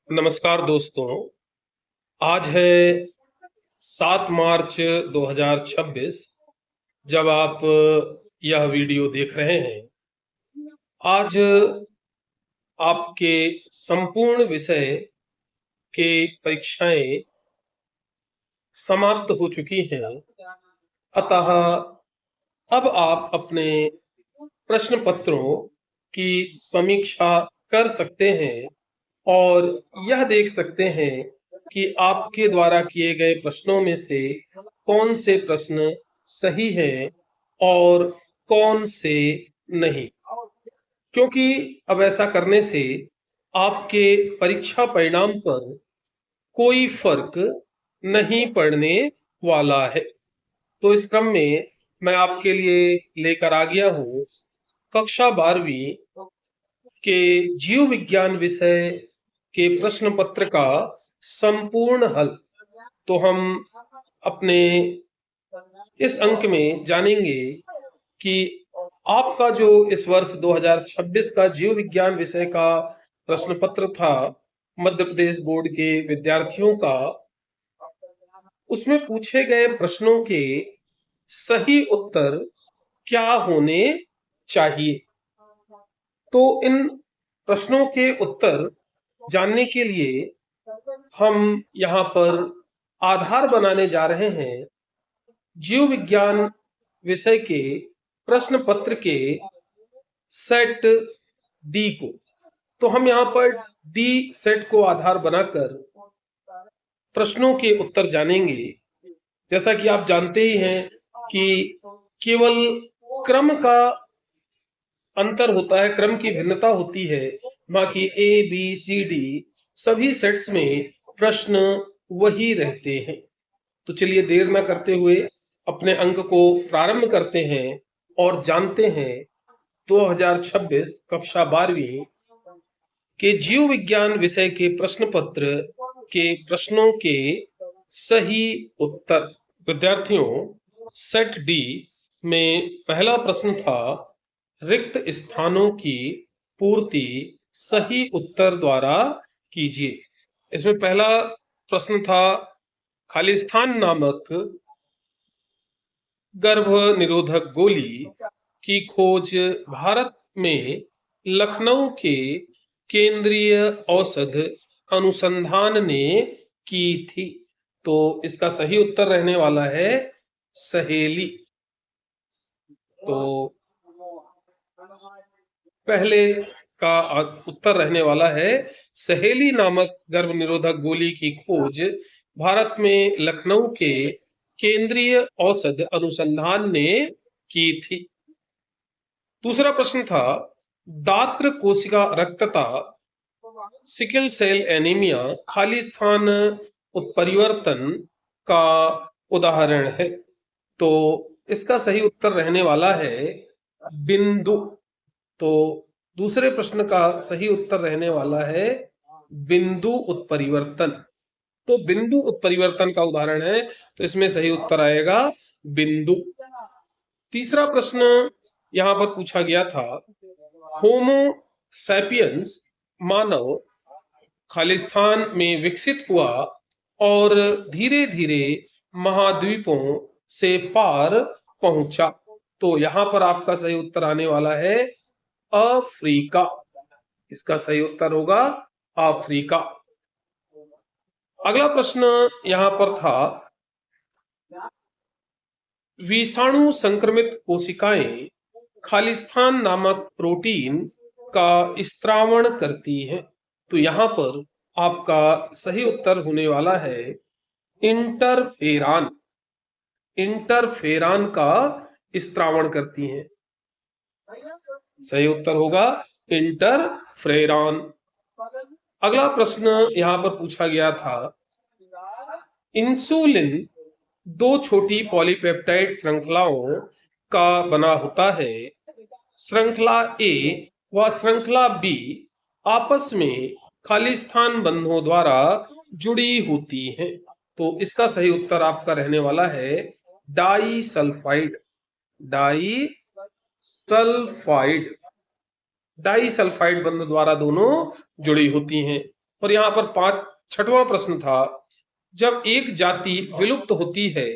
नमस्कार दोस्तों। आज है 7 मार्च 2026। जब आप यह वीडियो देख रहे हैं, आज आपके संपूर्ण विषय के परीक्षाएं समाप्त हो चुकी हैं। अतः अब आप अपने प्रश्न पत्रों की समीक्षा कर सकते हैं और यह देख सकते हैं कि आपके द्वारा किए गए प्रश्नों में से कौन से प्रश्न सही हैं और कौन से नहीं। क्योंकि अब ऐसा करने से आपके परीक्षा परिणाम पर कोई फर्क नहीं पड़ने वाला है। तो इस क्रम में मैं आपके लिए लेकर आ गया हूँ कक्षा 12वीं के जीव विज्ञान विषय के प्रश्न पत्र का संपूर्ण हल। तो हम अपने इस अंक में जानेंगे कि आपका जो इस वर्ष 2026 का जीव विज्ञान विषय का प्रश्न पत्र था मध्य प्रदेश बोर्ड के विद्यार्थियों का, उसमें पूछे गए प्रश्नों के सही उत्तर क्या होने चाहिए। तो इन प्रश्नों के उत्तर जानने के लिए हम यहाँ पर आधार बनाने जा रहे हैं जीव विज्ञान विषय के प्रश्न पत्र के सेट डी को। तो हम यहाँ पर डी सेट को आधार बनाकर प्रश्नों के उत्तर जानेंगे। जैसा कि आप जानते ही हैं कि केवल क्रम का अंतर होता है, क्रम की भिन्नता होती है, बाकी ए बी सी डी सभी सेट्स में प्रश्न वही रहते हैं। तो चलिए देर न करते हुए अपने अंक को प्रारंभ करते हैं और जानते हैं 2026 कक्षा 12वीं के जीव विज्ञान विषय के प्रश्न पत्र के प्रश्नों के सही उत्तर। विद्यार्थियों, सेट डी में पहला प्रश्न था रिक्त स्थानों की पूर्ति सही उत्तर द्वारा कीजिए। इसमें पहला प्रश्न था खालिस्तान नामक गर्भ निरोधक गोली की खोज भारत में लखनऊ के केंद्रीय औषध अनुसंधान ने की थी। तो इसका सही उत्तर रहने वाला है सहेली। तो पहले का उत्तर रहने वाला है सहेली नामक गर्भ निरोधक गोली की खोज भारत में लखनऊ के केंद्रीय औषध अनुसंधान ने की थी। दूसरा प्रश्न था दात्र कोशिका रक्तता सिकल सेल एनीमिया खालिस्तान उत्परिवर्तन का उदाहरण है। तो इसका सही उत्तर रहने वाला है बिंदु। तो दूसरे प्रश्न का सही उत्तर रहने वाला है बिंदु उत्परिवर्तन। तो बिंदु उत्परिवर्तन का उदाहरण है, तो इसमें सही उत्तर आएगा बिंदु। तीसरा प्रश्न यहां पर पूछा गया था होमो सैपियंस मानव खालिस्तान में विकसित हुआ और धीरे धीरे महाद्वीपों से पार पहुंचा। तो यहां पर आपका सही उत्तर आने वाला है अफ्रीका। इसका सही उत्तर होगा अफ्रीका। अगला प्रश्न यहां पर था विषाणु संक्रमित कोशिकाएं खालिस्तान नामक प्रोटीन का स्त्रावण करती हैं। तो यहां पर आपका सही उत्तर होने वाला है इंटरफेरान। इंटरफेरान का स्त्रावण करती हैं। सही उत्तर होगा इंटरफेरान। अगला प्रश्न यहां पर पूछा गया था इंसुलिन दो छोटी पॉलीपेप्टाइड श्रृंखलाओं का बना होता है। श्रृंखला ए व श्रृंखला बी आपस में खालिस्तान बंधों द्वारा जुड़ी होती हैं। तो इसका सही उत्तर आपका रहने वाला है disulphide. Disulphide. Disulphide बंध द्वारा दोनों जुड़ी होती हैं। और यहाँ पर छठवां प्रश्न था, जब एक जाति विलुप्त होती है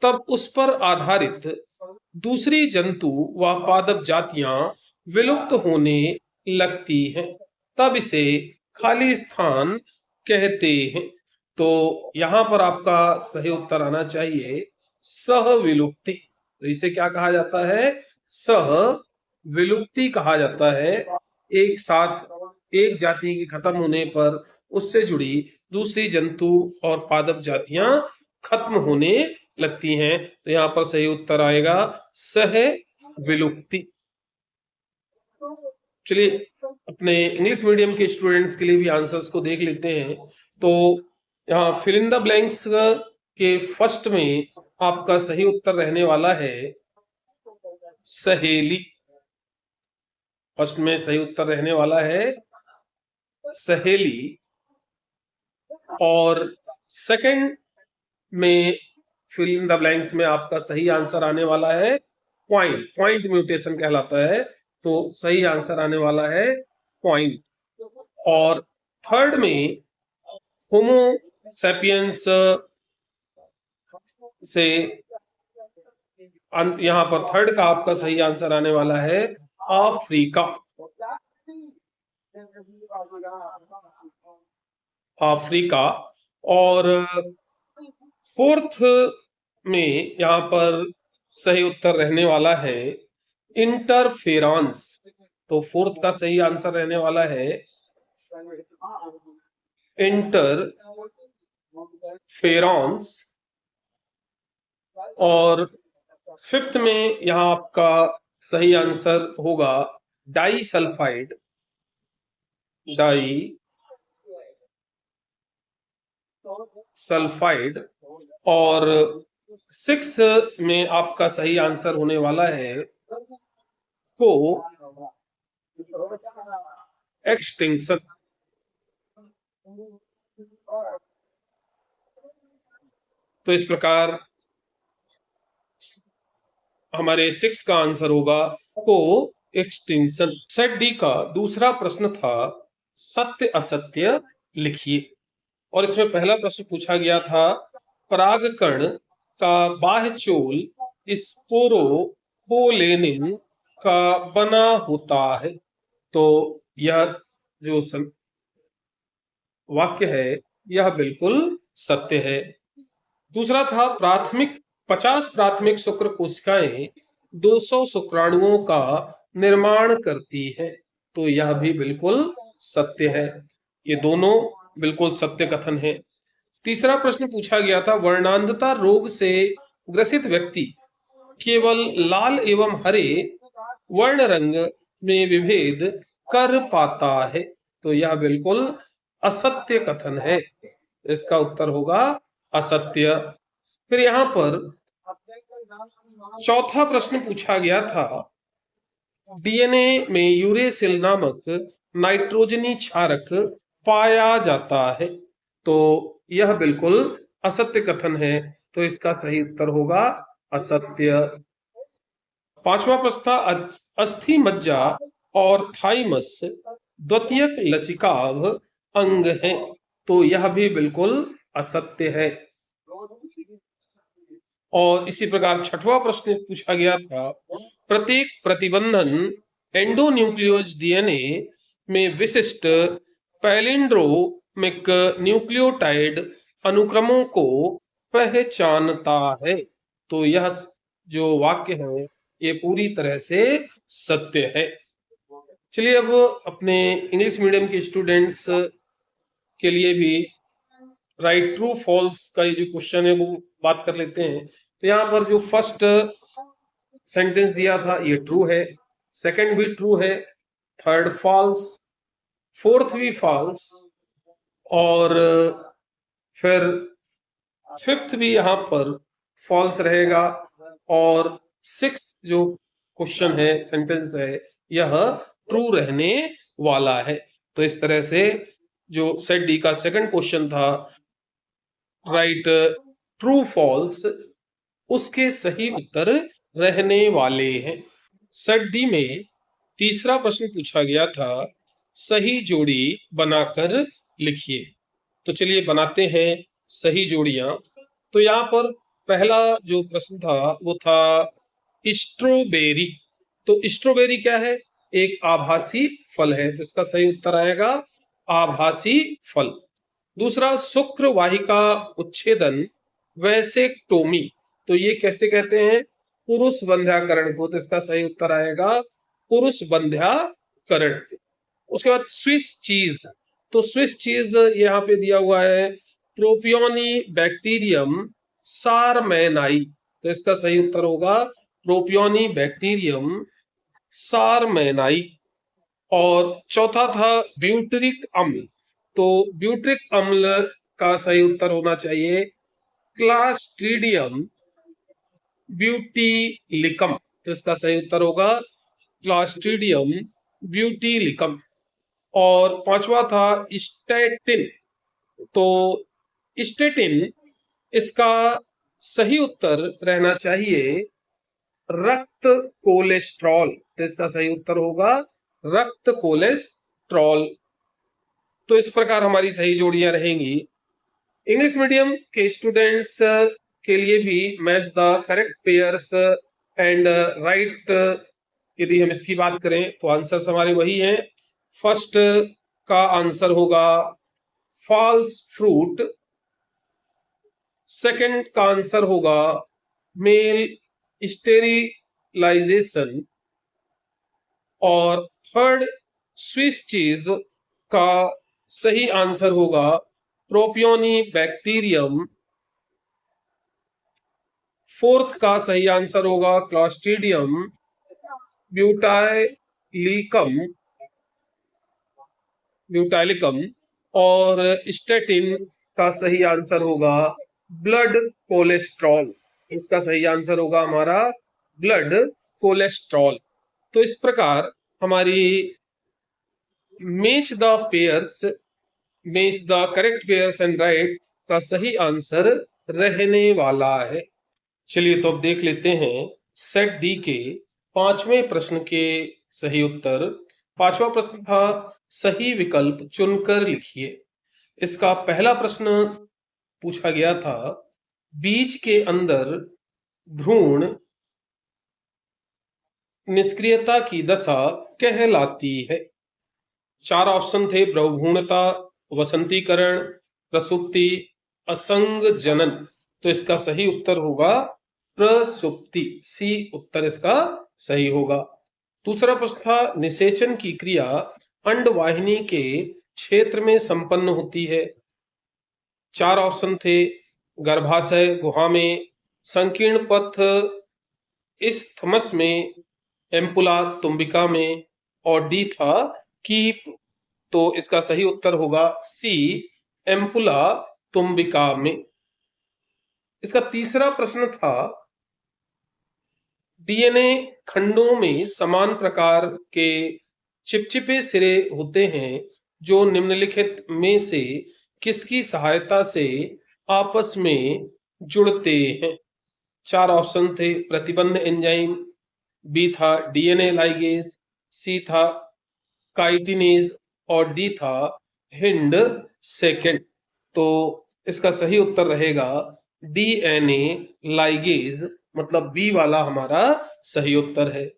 तब उस पर आधारित दूसरी जंतु व पादप जातियां विलुप्त होने लगती हैं, तब इसे खाली स्थान कहते हैं। तो यहां पर आपका सही उत्तर आना चाहिए सह विलुप्ति। तो इसे क्या कहा जाता है? सह विलुप्ति कहा जाता है। एक साथ एक जाति के खत्म होने पर उससे जुड़ी दूसरी जंतु और पादप जातियां खत्म होने लगती हैं। तो यहाँ पर सही उत्तर आएगा सह विलुप्ति। चलिए अपने इंग्लिश मीडियम के स्टूडेंट्स के लिए भी आंसर्स को देख लेते हैं। तो यहाँ फिल इन द ब्लैंक्स के फर्स्ट में आपका सही उत्तर रहने वाला है सहेली। फर्स्ट में सही उत्तर रहने वाला है सहेली। और सेकंड में फिल इन द ब्लैंक्स में आपका सही आंसर आने वाला है पॉइंट। पॉइंट म्यूटेशन कहलाता है, तो सही आंसर आने वाला है पॉइंट। और थर्ड में होमो सैपियंस से यहां पर थर्ड का आपका सही आंसर आने वाला है अफ्रीका। अफ्रीका। और फोर्थ में यहां पर सही उत्तर रहने वाला है इंटरफेरेंस। तो फोर्थ का सही आंसर रहने वाला है इंटरफेरेंस। और फिफ्थ में यहां आपका सही आंसर होगा डाई सल्फाइड। Disulphide. और सिक्स में आपका सही आंसर होने वाला है को एक्सटिंक्शन। तो इस प्रकार हमारे सिक्स का आंसर होगा को एक्सटिंक्शन। सेट डी का दूसरा प्रश्न था सत्य असत्य लिखिए। और इसमें पहला प्रश्न पूछा गया था परागकण का बाह्य चोल स्पोरोपोलेनिन का बना होता है। तो यह जो वाक्य है यह बिल्कुल सत्य है। दूसरा था 50 प्राथमिक शुक्र कोशिकाएं 200 शुक्राणुओं का निर्माण करती है। तो यह भी बिल्कुल सत्य है। ये दोनों बिल्कुल सत्य कथन है। तीसरा प्रश्न पूछा गया था वर्णांधता रोग से ग्रसित व्यक्ति केवल लाल एवं हरे वर्ण रंग में विभेद कर पाता है। तो यह बिल्कुल असत्य कथन है। इसका उत्तर होगा असत्य। फिर यहां पर चौथा प्रश्न पूछा गया था डीएनए में यूरेसिल नामक नाइट्रोजनी क्षारक पाया जाता है। तो यह बिल्कुल असत्य कथन है। तो इसका सही उत्तर होगा असत्य। पांचवा प्रश्न था अस्थि मज्जा और थाइमस द्वितीयक लसिकाभ अंग है। तो यह भी बिल्कुल असत्य है। और इसी प्रकार छठवां प्रश्न पूछा गया था प्रत्येक प्रतिबंधन एंडोन्यूक्लियोज डीएनए में विशिष्ट पैलिंड्रोमिक न्यूक्लियोटाइड अनुक्रमों को पहचानता है। तो यह जो वाक्य है ये पूरी तरह से सत्य है। चलिए अब अपने इंग्लिश मीडियम के स्टूडेंट्स के लिए भी राइट ट्रू फॉल्स का ये जो क्वेश्चन है वो बात कर लेते हैं। तो यहाँ पर जो फर्स्ट सेंटेंस दिया था ये ट्रू है, सेकंड भी ट्रू है, थर्ड फॉल्स, फोर्थ भी फॉल्स, और फिर फिफ्थ भी यहाँ पर फॉल्स रहेगा, और सिक्स जो क्वेश्चन है सेंटेंस है यह ट्रू रहने वाला है। तो इस तरह से जो सेट डी का सेकंड क्वेश्चन था राइट ट्रू फॉल्स उसके सही उत्तर रहने वाले हैं। सेट डी में तीसरा प्रश्न पूछा गया था सही जोड़ी बनाकर लिखिए। तो चलिए बनाते हैं सही जोड़ियां। तो यहाँ पर पहला जो प्रश्न था वो था स्ट्रॉबेरी। तो स्ट्रॉबेरी क्या है? एक आभासी फल है, तो इसका सही उत्तर आएगा आभासी फल। दूसरा, शुक्र वाहिका उच्छेदन वैसेक्टोमी, तो ये कैसे कहते हैं? पुरुष बंध्याकरण को, तो इसका सही उत्तर आएगा पुरुष बंध्याकरण। उसके बाद स्विस चीज, तो स्विस चीज यहाँ पे दिया हुआ है प्रोपियोनी बैक्टीरियम सारमैनाई, तो इसका सही उत्तर होगा प्रोपियोनी बैक्टीरियम सारमैनाई। और चौथा था ब्यूटरिक अम्ल, तो ब्यूटरिक अम्ल का सही उत्तर होना चाहिए क्लास्ट्रीडियम ब्यूटीलिकम, तो इसका सही उत्तर होगा क्लास्ट्रीडियम ब्यूटीलिकम। और पांचवा था स्टैटिन, तो स्टैटिन इसका सही उत्तर रहना चाहिए रक्त कोलेस्ट्रॉल, तो इसका सही उत्तर होगा रक्त कोलेस्ट्रॉल। तो इस प्रकार हमारी सही जोड़ियां रहेंगी। इंग्लिश मीडियम के स्टूडेंट्स के लिए भी match the correct pairs and right, यदि हम इसकी बात करें तो आंसर्स हमारे वही हैं। फर्स्ट का आंसर होगा फॉल्स फ्रूट, सेकंड का आंसर होगा मेल स्टेरिलाइजेशन, और थर्ड स्विस चीज का सही आंसर होगा प्रोपियोनी बैक्टीरियम, फोर्थ का सही आंसर होगा क्लॉस्ट्रीडियम ब्यूटाइलिकम ब्यूटाइलिकम, और स्टेटिन का सही आंसर होगा ब्लड कोलेस्ट्रॉल, इसका सही आंसर होगा हमारा ब्लड कोलेस्ट्रॉल। तो इस प्रकार हमारी match the pairs, match the correct pairs and right का सही आंसर रहने वाला है। चलिए तो अब देख लेते हैं सेट डी के पांचवें प्रश्न के सही उत्तर। पांचवा प्रश्न था सही विकल्प चुनकर लिखिए। इसका पहला प्रश्न पूछा गया था बीज के अंदर भ्रूण निष्क्रियता की दशा कहलाती है। चार ऑप्शन थे ब्रह्मभ्रूणता, वसंतीकरण, प्रसुप्ति, असंग जनन, तो इसका सही उत्तर होगा प्रसुप्ति, सी उत्तर इसका सही होगा। दूसरा प्रश्न था निषेचन की क्रिया अंडवाहिनी के क्षेत्र में संपन्न होती है। चार ऑप्शन थे गर्भाशय गुहा में, संकीर्ण पथ इस्थमस में, एम्पुला तुम्बिका में, और डी था कीप, तो इसका सही उत्तर होगा सी एम्पुला तुम्बिका में। इसका तीसरा प्रश्न था डीएनए खंडों में समान प्रकार के चिपचिपे सिरे होते हैं जो निम्नलिखित में से किसकी सहायता से आपस में जुड़ते हैं। चार ऑप्शन थे प्रतिबंध एंजाइम, बी था डीएनए लाइगेज, सी था काइटिनेज, और डी था हिंड सेकेंड, तो इसका सही उत्तर रहेगा डीएनए लाइगेज, मतलब बी वाला हमारा सही उत्तर है।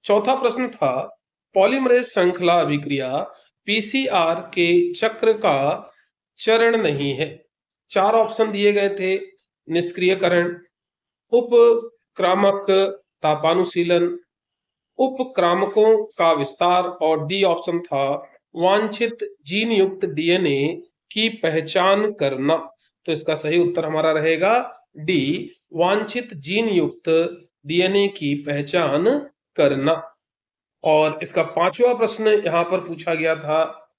चौथा प्रश्न था पॉलीमरेज श्रृंखला अभिक्रिया पीसीआर के चक्र का चरण नहीं है। चार ऑप्शन दिए गए थे निष्क्रियकरण, उपक्रामक तापानुशीलन, उपक्रामकों का विस्तार, और डी ऑप्शन था वांछित जीन युक्त डीएनए की पहचान करना, तो इसका सही उत्तर हमारा रहेगा डी वांछित जीन युक्त डीएनए की पहचान करना। और इसका पांचवा प्रश्न यहां पर पूछा गया था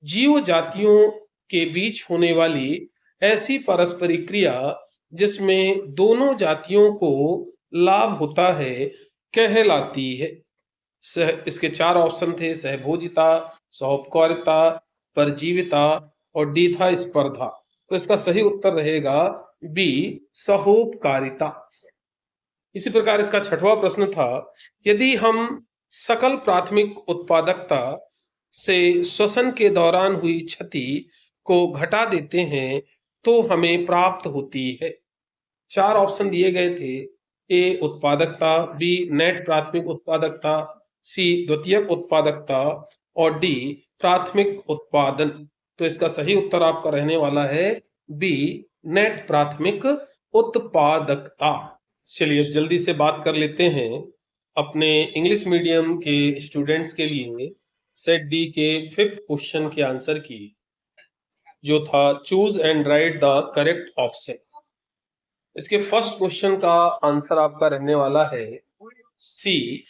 जीव जातियों के बीच होने वाली ऐसी परस्परिक क्रिया जिसमें दोनों जातियों को लाभ होता है कहलाती है। इसके चार ऑप्शन थे सहभोजिता, सौपकारिता, परजीविता, और डी था स्पर्धा, तो इसका सही उत्तर रहेगा बी सहोपकारिता। इसी प्रकार इसका छठवां प्रश्न था यदि हम सकल प्राथमिक उत्पादकता से श्वसन के दौरान हुई क्षति को घटा देते हैं तो हमें प्राप्त होती है। 4 ऑप्शन दिए गए थे। ए उत्पादकता, बी नेट प्राथमिक उत्पादकता, सी द्वितीयक उत्पादकता और डी प्राथमिक उत्पादन। तो इसका सही उत्तर आपका रहने वाला है बी नेट प्राथमिक उत्पादकता। चलिए जल्दी से बात कर लेते हैं अपने इंग्लिश मीडियम के स्टूडेंट्स के लिए सेट डी के 5th क्वेश्चन के आंसर की, जो था choose and right the correct option. इसके फर्स्ट क्वेश्चन का आंसर आपका रहने वाला है सी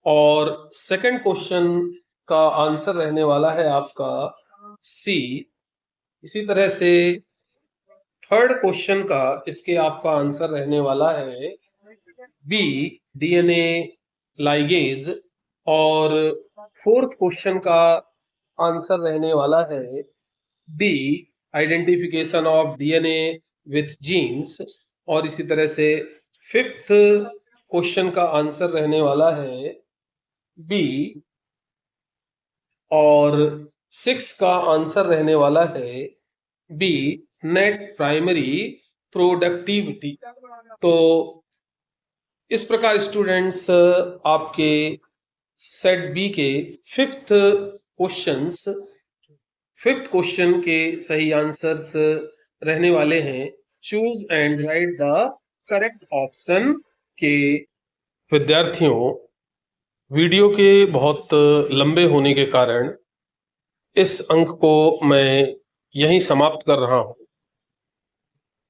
और सेकंड क्वेश्चन का आंसर रहने वाला है आपका सी। इसी तरह से थर्ड क्वेश्चन का इसके आपका आंसर रहने वाला है बी डीएनए लाइगेज और फोर्थ क्वेश्चन का आंसर रहने वाला है D identification of DNA with genes. और इसी तरह से फिफ्थ क्वेश्चन का आंसर रहने वाला है बी और सिक्स का आंसर रहने वाला है बी नेट प्राइमरी प्रोडक्टिविटी। तो इस प्रकार स्टूडेंट्स आपके सेट बी के फिफ्थ क्वेश्चन के सही आंसर्स रहने वाले हैं choose and right the correct option के। विद्यार्थियों, वीडियो के बहुत लंबे होने के कारण इस अंक को मैं यहीं समाप्त कर रहा हूं।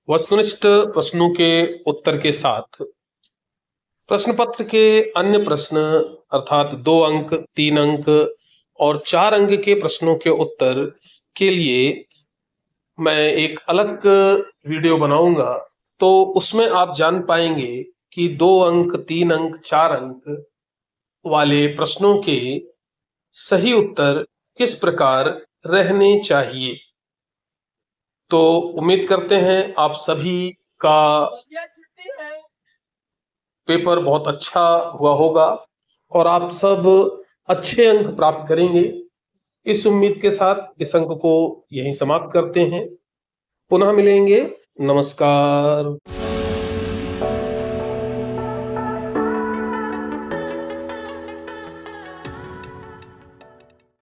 वस्तुनिष्ठ प्रश्नों के उत्तर के साथ प्रश्न पत्र के अन्य प्रश्न अर्थात 2 अंक, 3 अंक और 4 अंक के प्रश्नों के उत्तर के लिए मैं एक अलग वीडियो बनाऊंगा। तो उसमें आप जान पाएंगे कि 2 अंक, 3 अंक, 4 अंक वाले प्रश्नों के सही उत्तर किस प्रकार रहने चाहिए। तो उम्मीद करते हैं आप सभी का पेपर बहुत अच्छा हुआ होगा और आप सब अच्छे अंक प्राप्त करेंगे। इस उम्मीद के साथ इस अंक को यहीं समाप्त करते हैं। पुनः मिलेंगे। नमस्कार।